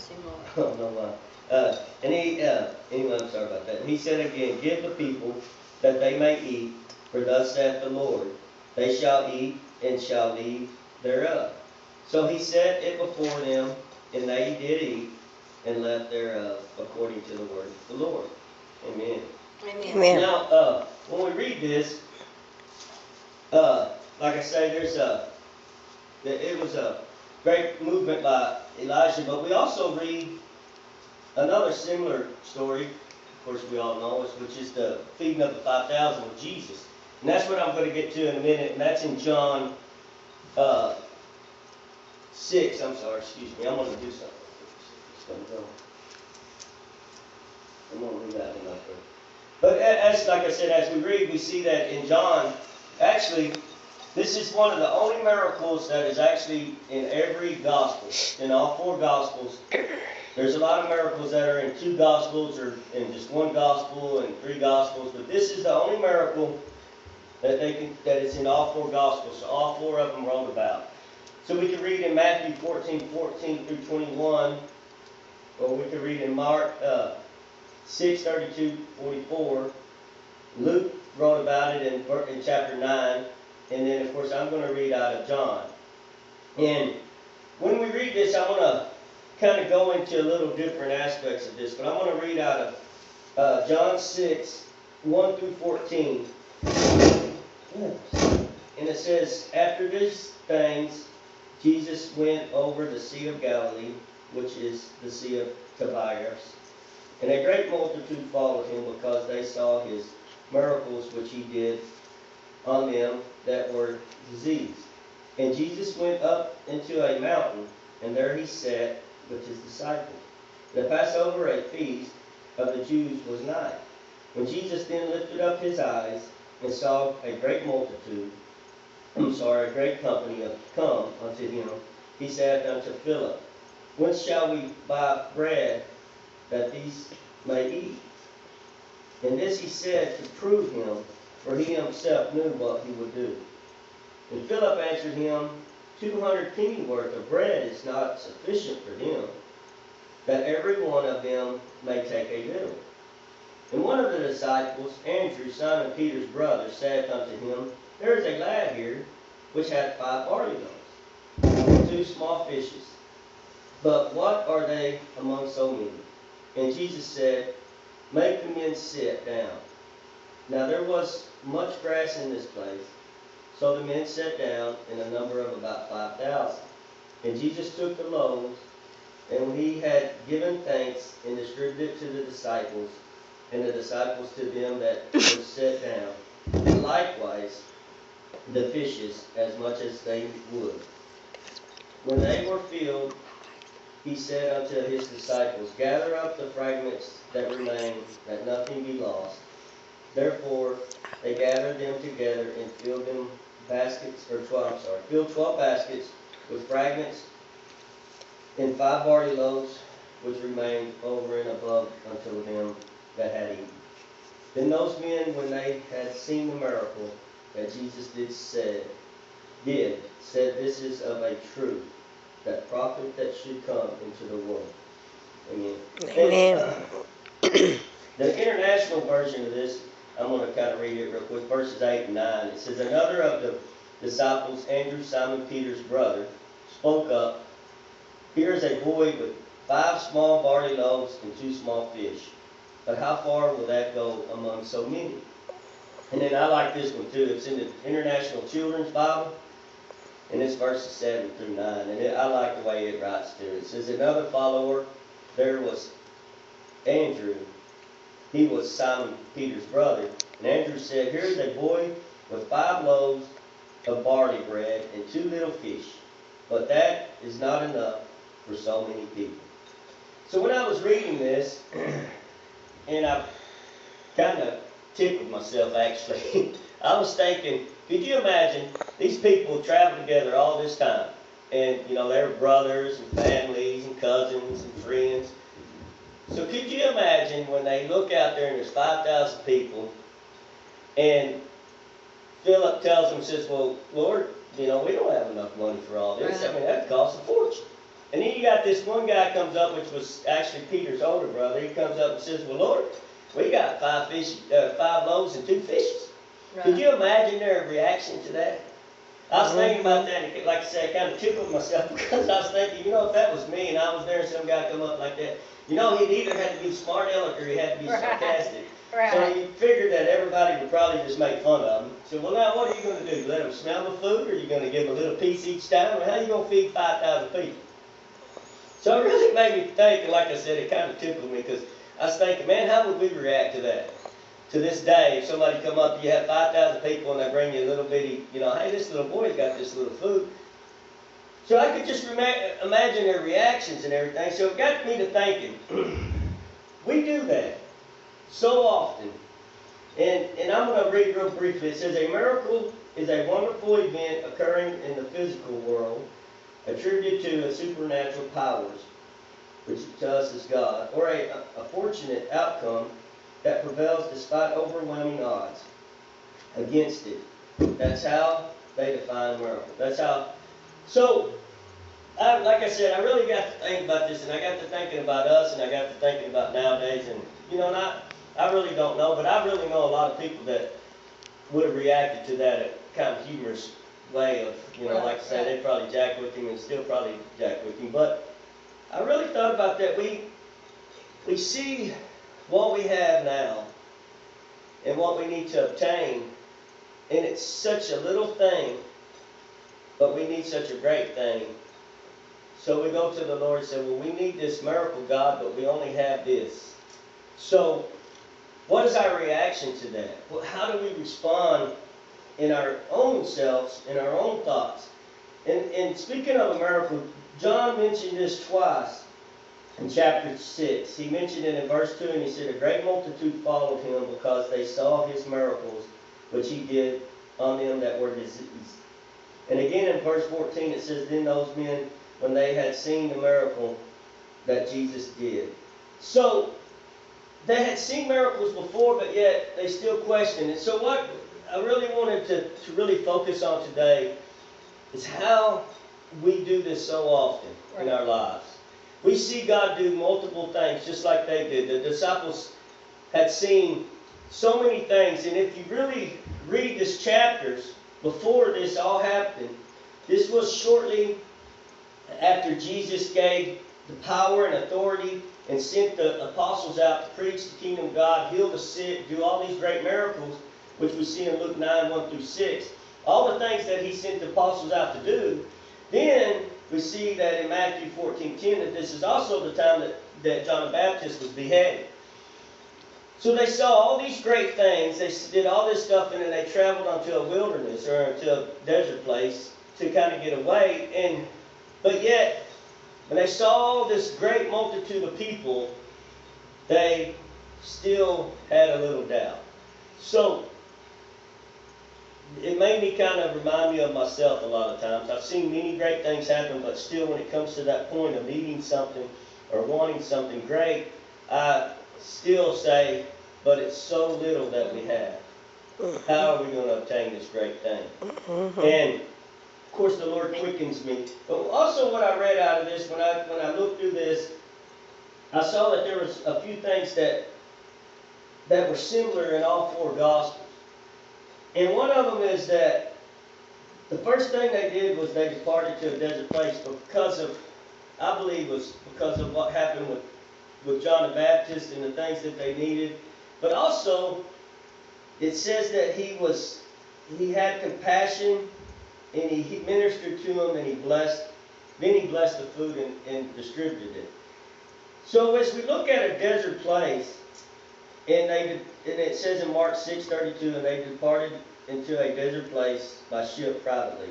mercy, Lord. Oh, no, anyway, I'm sorry about that. And he said again, give the people that they may eat, for thus saith the Lord, they shall eat and shall leave thereof. So he set it before them, and they did eat and left thereof, according to the word of the Lord. Amen. Amen. Now, when we read this, like I say, it was a great movement by Elijah, but we also read another similar story, of course we all know, which is the feeding of the 5,000 with Jesus. And that's what I'm going to get to in a minute, and that's in John 6. I'm sorry, excuse me. I'm going to do something. It's going to go. I'm going to read that one up there. But like I said, as we read, we see that in John, actually, this is one of the only miracles that is actually in every gospel, in all 4 gospels. There's a lot of miracles that are in 2 gospels or in just 1 gospel and 3 gospels, but this is the only miracle that is in all 4 gospels. So all 4 of them wrote about. So we can read in Matthew 14 through 21, or we can read in Mark 6:32-44. Luke wrote about it in chapter 9, and then of course I'm going to read out of John. And when we read this, I want to kind of go into a little different aspects of this, but I want to read out of John 6, 1 through 14. And it says, after these things, Jesus went over the Sea of Galilee, which is the Sea of Tiberias. And a great multitude followed him because they saw his miracles which he did on them that were diseased. And Jesus went up into a mountain, and there he sat with his disciples. The Passover, a feast of the Jews, was nigh. When Jesus then lifted up his eyes and saw a great a great company come unto him, he said unto Philip, whence shall we buy bread that these may eat? And this he said to prove him, for he himself knew what he would do. And Philip answered him, 200 pennyworth of bread is not sufficient for them, that every one of them may take a little. And one of the disciples, Andrew, Simon Peter's brother, saith unto him, there is a lad here, which hath 5 barley loaves, and 2 small fishes. But what are they among so many? And Jesus said, make the men sit down. Now there was much grass in this place. So the men sat down, in a number of about 5,000. And Jesus took the loaves, and when he had given thanks, and distributed it to the disciples, and the disciples to them that were set down, and likewise the fishes, as much as they would. When they were filled, he said unto his disciples, gather up the fragments that remain, that nothing be lost. Therefore they gathered them together and filled 12 baskets with fragments, and 5 barley loaves, which remained over and above unto them that had eaten. Then those men, when they had seen the miracle that Jesus said, this is of a truth, that prophet that should come into the world. Amen. Amen. The international version of this, I'm going to kind of read it real quick, verses 8 and 9. It says, another of the disciples, Andrew, Simon Peter's brother, spoke up, here is a boy with 5 small barley loaves and 2 small fish. But how far will that go among so many? And then I like this one too. It's in the International Children's Bible, and it's verses 7 through 9. And I like the way it writes too. It says, another follower, there was Andrew. He was Simon Peter's brother. And Andrew said, here is a boy with 5 loaves of barley bread and 2 little fish. But that is not enough for so many people. So when I was reading this, and I kind of tickled myself actually, I was thinking, could you imagine these people traveled together all this time? And, they were brothers and families and cousins and friends. So could you imagine when they look out there and there's 5,000 people, and Philip tells them, says, well, Lord, we don't have enough money for all this. Right. I mean, that costs a fortune. And then you got this one guy comes up, which was actually Peter's older brother. He comes up and says, well, Lord, we got 5 loaves and 2 fishes. Right. Could you imagine their reaction to that? I was thinking about that, and like I said, I kind of tickled myself because I was thinking, if that was me and I was there and some guy come up like that, he'd either had to be smart aleck or he had to be sarcastic. Right. So you figured that everybody would probably just make fun of him. So, well, now what are you going to do? Let them smell the food, or are you going to give them a little piece each time? Or how are you going to feed 5,000 people? So it really made me think, and like I said, it kind of tickled me because I was thinking, man, how would we react to that? To this day, if somebody come up, you have 5,000 people, and they bring you a little bitty, hey, this little boy's got this little food. So I could just imagine their reactions and everything. So it got me to thinking, we do that so often. And I'm going to read real briefly. It says, a miracle is a wonderful event occurring in the physical world, attributed to a supernatural powers, which to us is God, or a fortunate outcome that prevails despite overwhelming odds against it. That's how they define miracle. That's how. So, like I said, I really got to think about this, and I got to thinking about us, and I got to thinking about nowadays, and I really don't know, but I really know a lot of people that would have reacted to that kind of humorous way of, like I said, they'd probably jack with him and still probably jack with him. But I really thought about that. We see what we have now and what we need to obtain, and it's such a little thing, but we need such a great thing. So we go to the Lord and say, well, we need this miracle, God, but we only have this. So what is our reaction to that? Well, how do we respond in our own selves, in our own thoughts? And speaking of a miracle, John mentioned this twice in chapter 6. He mentioned it in verse 2, and he said, a great multitude followed him because they saw his miracles, which he did on them that were diseased. And again in verse 14 it says, then those men, when they had seen the miracle that Jesus did. So, they had seen miracles before, but yet they still questioned. And so what I really wanted to really focus on today is how we do this so often in our lives. We see God do multiple things just like they did. The disciples had seen so many things, and if you really read these chapters before this all happened, this was shortly after Jesus gave the power and authority and sent the apostles out to preach the kingdom of God, heal the sick, do all these great miracles, which we see in Luke 9, 1 through 6. All the things that he sent the apostles out to do. Then we see that in Matthew 14:10 that this is also the time that John the Baptist was beheaded. So they saw all these great things. They did all this stuff, and then they traveled onto a wilderness or into a desert place to kind of get away. But yet, when they saw this great multitude of people, they still had a little doubt. So, it made me kind of remind me of myself a lot of times. I've seen many great things happen, but still when it comes to that point of needing something or wanting something great, I still say, but it's so little that we have. How are we going to obtain this great thing? And of course, the Lord quickens me. But also what I read out of this, when I looked through this, I saw that there was a few things that were similar in all 4 Gospels. And one of them is that the first thing they did was they departed to a desert place because of, I believe, was because of what happened with John the Baptist and the things that they needed. But also, it says that he had compassion, and he ministered to them, and he blessed the food and distributed it. So as we look at a desert place, and it says in Mark 6:32, and they departed into a desert place by ship privately.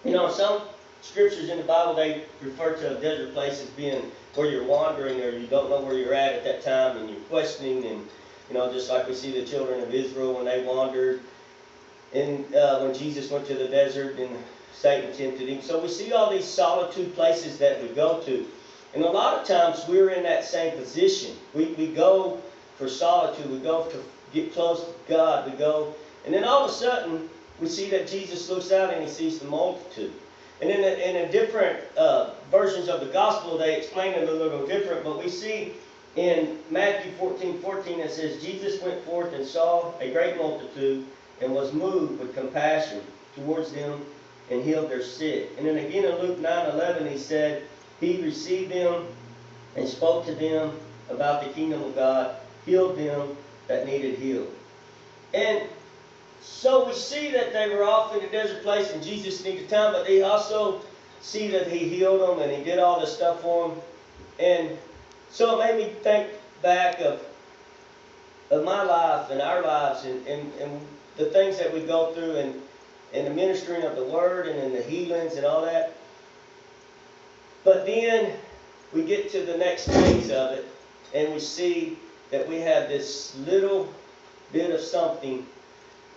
Some scriptures in the Bible, they refer to a desert place as being where you're wandering or you don't know where you're at that time, and you're questioning, and just like we see the children of Israel when they wandered, and when Jesus went to the desert and Satan tempted him. So we see all these solitude places that we go to. And a lot of times we're in that same position. We go for solitude. We go to get close to God. We go, and then all of a sudden we see that Jesus looks out and he sees the multitude. And in a different verse versions of the gospel, they explain it a little different, but we see in Matthew 14:14 it says, Jesus went forth and saw a great multitude and was moved with compassion towards them and healed their sick. And then again in Luke 9:11 he said, he received them and spoke to them about the kingdom of God, healed them that needed healed. And so we see that they were off in a desert place and Jesus needed time, but they also see that he healed them and he did all this stuff for them. And so it made me think back of my life and our lives and the things that we go through and the ministering of the word and in the healings and all that. But then we get to the next phase of it and we see that we have this little bit of something,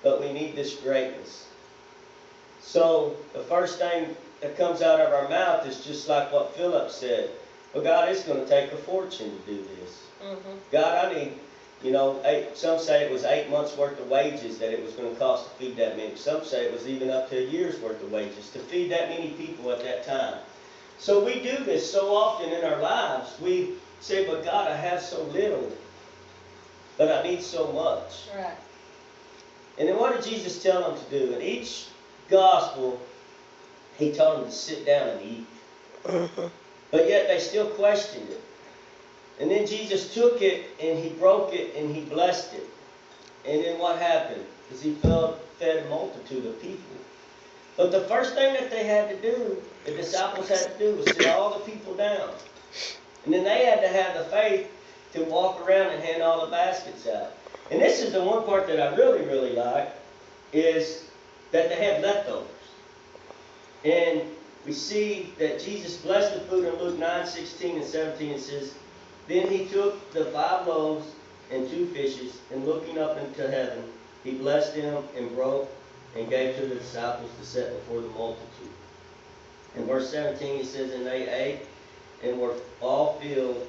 but we need this greatness. So the first thing that comes out of our mouth is just like what Philip said. Well, God, it's going to take a fortune to do this. Mm-hmm. God, I need, some say it was 8 months worth of wages that it was going to cost to feed that many. Some say it was even up to a year's worth of wages to feed that many people at that time. So we do this so often in our lives. We say, but God, I have so little, but I need so much. Right. And then what did Jesus tell them to do? In each gospel, he told them to sit down and eat. Mm-hmm. But yet they still questioned it. And then Jesus took it and he broke it and he blessed it. And then what happened? Is he fed a multitude of people. But the first thing that they had to do, the disciples had to do, was sit all the people down. And then they had to have the faith to walk around and hand all the baskets out. And this is the one part that I really, really like, is that they had leftovers. And we see that Jesus blessed the food in Luke 9:16 and 17. It says, then he took the 5 loaves and 2 fishes, and looking up into heaven, he blessed them and broke and gave to the disciples to set before the multitude. In verse 17 he says, and they ate and were all filled,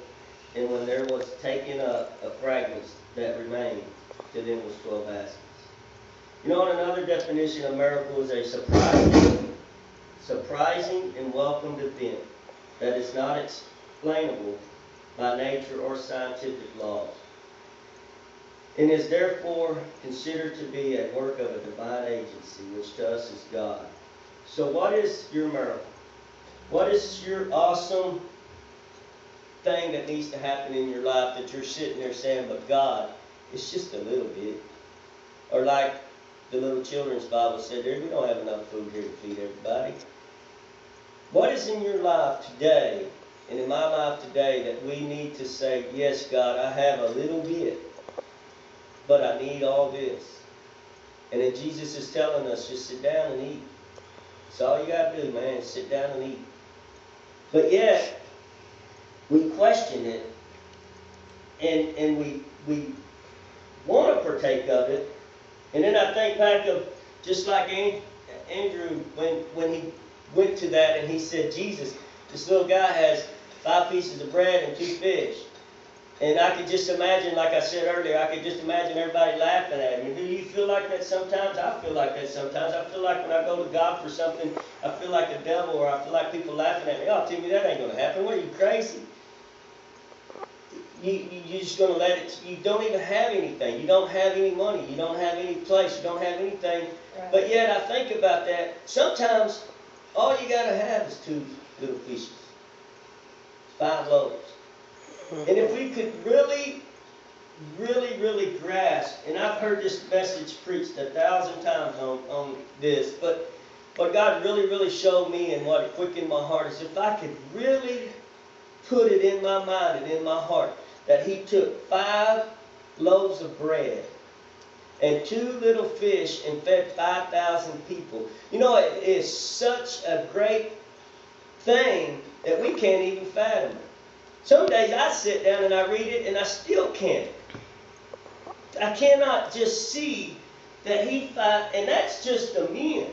and when there was taken up a fragment that remained, to them was 12 baskets. Another definition of miracle is a surprising and welcome event that is not explainable by nature or scientific laws, and is therefore considered to be a work of a divine agency, which to us is God. So what is your miracle? What is your awesome thing that needs to happen in your life that you're sitting there saying, but God, it's just a little bit? Or like the little children's Bible said there, we don't have enough food here to feed everybody. What is in your life today, and in my life today, that we need to say, yes, God, I have a little bit, but I need all this? And then Jesus is telling us, just sit down and eat. That's all you got to do, man, sit down and eat. But yet, we question it, and we want to partake of it. And then I think back of just like Andrew when he went to that and he said, Jesus, this little guy has 5 pieces of bread and 2 fish. And I could just imagine, like I said earlier, I could just imagine everybody laughing at him. And do you feel like that sometimes? I feel like that sometimes. I feel like when I go to God for something, I feel like the devil, or I feel like people laughing at me. Oh, Timmy, that ain't going to happen. What, are you crazy? You're just going to let it. You don't even have anything. You don't have any money. You don't have any place. You don't have anything. Right. But yet I think about that. Sometimes all you got to have is 2 little fishes, 5 loaves. And if we could really, really, really grasp, and I've heard this message preached 1,000 times on this, but what God really, really showed me and what it quickened my heart is if I could really put it in my mind and in my heart that he took 5 loaves of bread and 2 little fish and fed 5,000 people. It is such a great thing that we can't even fathom it. Some days I sit down and I read it and I still can't. I cannot just see that and that's just the men.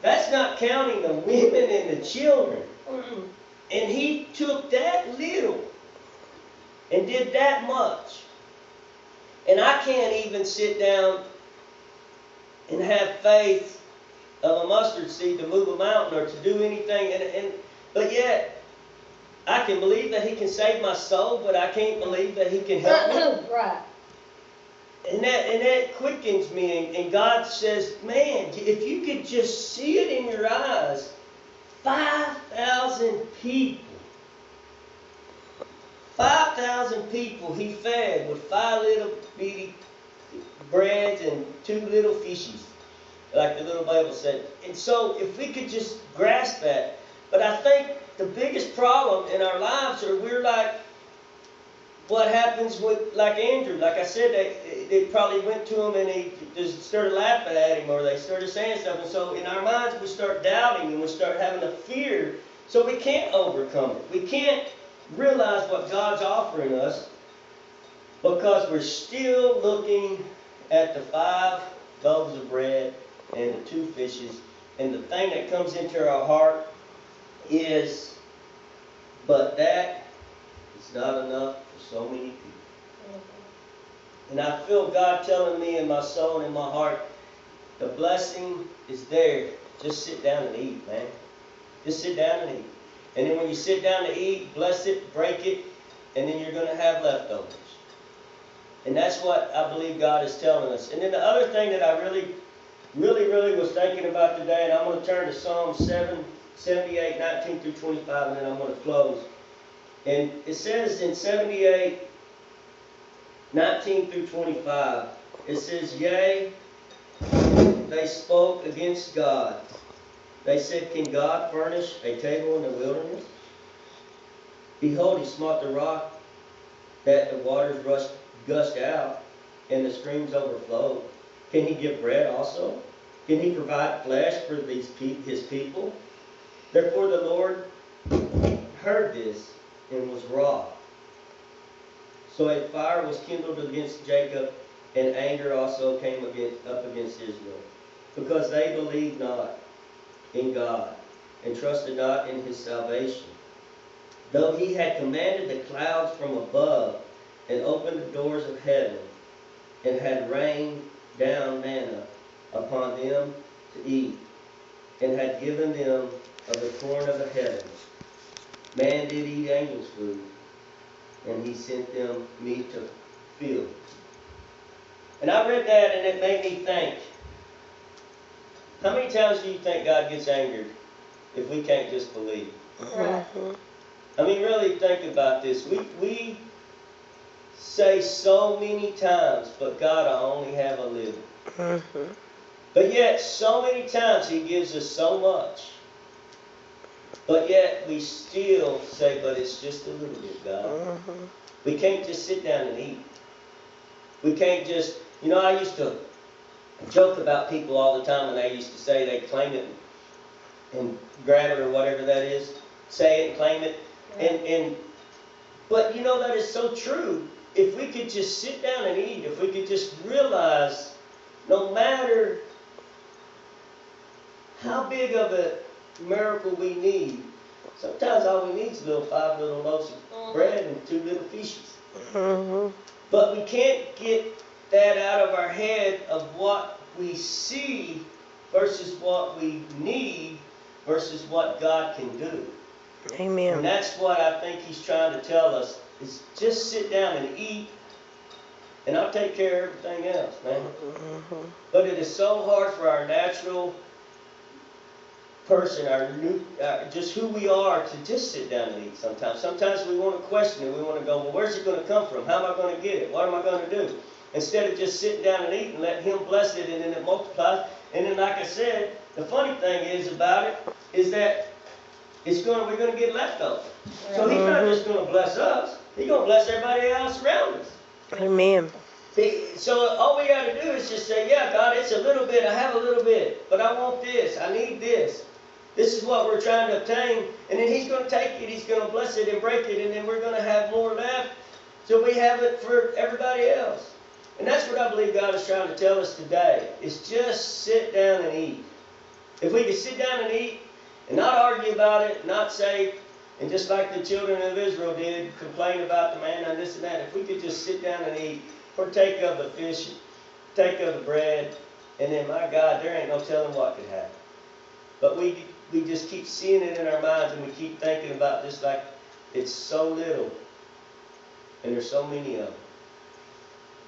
That's not counting the women and the children. And he took that little and did that much. And I can't even sit down and have faith of a mustard seed to move a mountain or to do anything. But yet, can believe that He can save my soul, but I can't believe that He can help me. Right. And that quickens me. And God says, man, if you could just see it in your eyes, 5,000 people. 5,000 people He fed with 5 little bitty breads and 2 little fishes, like the little Bible said. And so if we could just grasp that. But I think the biggest problem in our lives are we're like what happens with, like Andrew, like I said, they probably went to him and they just started laughing at him, or they started saying stuff. And so in our minds we start doubting and we start having a fear, so we can't overcome it. We can't realize what God's offering us because we're still looking at the 5 loaves of bread and the 2 fishes. And the thing that comes into our heart is, but that is not enough for so many people. And I feel God telling me in my soul and in my heart, the blessing is there. Just sit down and eat, man. Just sit down and eat. And then when you sit down to eat, bless it, break it, and then you're going to have leftovers. And that's what I believe God is telling us. And then the other thing that I really was thinking about today, and I'm going to turn to Psalm 78, 19 through 25, and then I'm going to close. And it says in 78, 19 through 25, it says, yea, they spoke against God. They said, can God furnish a table in the wilderness? Behold, He smote the rock that the waters gushed out and the streams overflowed. Can He give bread also? Can He provide flesh for His people? Therefore the Lord heard this and was wroth. So a fire was kindled against Jacob, and anger also came up against Israel, because they believed not in God, and trusted not in His salvation. Though He had commanded the clouds from above, and opened the doors of heaven, and had rained down manna upon them to eat, and had given them of the corn of the heavens. Man did eat angels' food, and He sent them meat to fill. And I read that and it made me think, how many times do you think God gets angered if we can't just believe? Right. I mean, really think about this. We say so many times, but God, I only have a little. But yet, so many times He gives us so much. But yet, we still say, but it's just a little bit, God. We can't just sit down and eat. We can't just, I used to joke about people all the time, and they used to say they claim it and grab it or whatever that is. Say it and claim it. But that is so true. If we could just sit down and eat, if we could just realize, no matter how big of a miracle we need, sometimes all we need is 5 little loaves of bread and 2 little fishes. But we can't get that out of our head of what we see versus what we need versus what God can do. Amen. And that's what I think He's trying to tell us, is just sit down and eat, and I'll take care of everything else, man. But it is so hard for our natural person, just who we are, to just sit down and eat sometimes. Sometimes we want to question it. We want to go, well, where's it going to come from? How am I going to get it? What am I going to do? Instead of just sitting down and eating, and let Him bless it, and then it multiplies. And then, like I said, the funny thing is about it is that we're going to get leftovers. So He's not just going to bless us. He's going to bless everybody else around us. Amen. So all we got to do is just say, yeah, God, it's a little bit. I have a little bit. But I want this. I need this. This is what we're trying to obtain. And then He's going to take it. He's going to bless it and break it. And then we're going to have more left. So we have it for everybody else. And that's what I believe God is trying to tell us today. Is just sit down and eat. If we could sit down and eat and not argue about it, not say, and just like the children of Israel did, complain about the manna and this and that. If we could just sit down and eat, partake of the fish, take of the bread, and then, my God, there ain't no telling what could happen. But we just keep seeing it in our minds, and we keep thinking about, just like it's so little, and there's so many of them.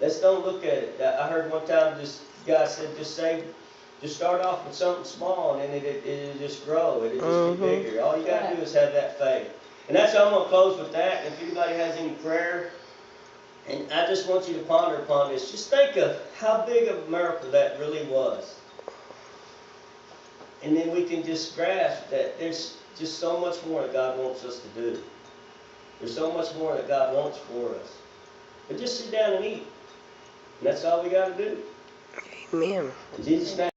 Let's don't look at it. I heard one time this guy said, just start off with something small, and then it'll just grow. It'll just get bigger. All you got to do is have that faith. And that's how I'm going to close with that. If anybody has any prayer, and I just want you to ponder upon this. Just think of how big of a miracle that really was. And then we can just grasp that there's just so much more that God wants us to do. There's so much more that God wants for us. But just sit down and eat. And that's all we got to do. Amen. In Jesus' name.